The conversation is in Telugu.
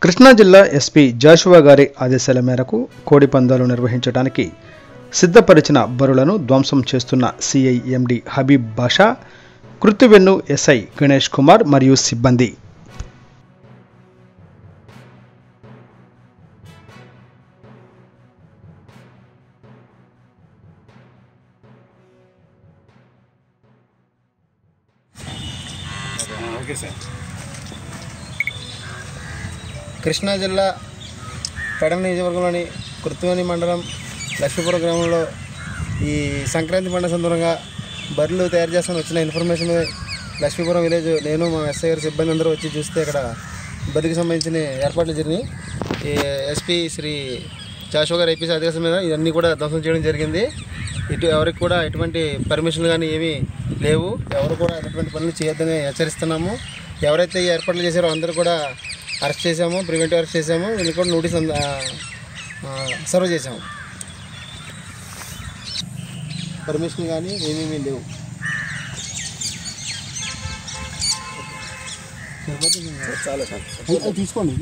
కృష్ణా జిల్లా ఎస్పీ జాషువా గారి ఆదేశాల మేరకు కోడి పందాలు నిర్వహించడానికి సిద్ధపరిచిన బరులను ధ్వంసం చేస్తున్న సిఐ ఎండి హబీబ్ బాషా, కృత్తివెన్ను ఎస్ఐ గణేష్ కుమార్ మరియు సిబ్బంది. కృష్ణా జిల్లా పెడన నియోజకవర్గంలోని కృత్తివెన్ను మండలం లక్ష్మీపురం గ్రామంలో ఈ సంక్రాంతి పండుగ సందర్భంగా బర్రెలు తయారు చేస్తామని వచ్చిన ఇన్ఫర్మేషన్ లక్ష్మీపురం విలేజ్ నేను మా ఎస్ఐ గారి సిబ్బంది అందరూ వచ్చి చూస్తే ఇక్కడ బర్రెకి సంబంధించిన ఏర్పాట్లు జరిగినాయి. ఈ ఎస్పీ శ్రీ జాషువా గారి ఐపీఎస్ ఆదేశం మీద ఇవన్నీ కూడా ధ్వంసం చేయడం జరిగింది. ఎవరికి కూడా ఎటువంటి పర్మిషన్లు కానీ ఏమీ లేవు. ఎవరు కూడా ఎటువంటి పనులు చేయొద్దని హెచ్చరిస్తున్నాము. ఎవరైతే ఈ ఏర్పాట్లు చేశారో అందరూ కూడా అరెస్ట్ చేసాము, ప్రివెంటివ్ అరెస్ట్ చేసాము. వీళ్ళకి కూడా నోటీస్ సర్వ్ చేసాము. పర్మిషన్ కానీ ఏమేమీ లేవు. చాలా తీసుకోండి.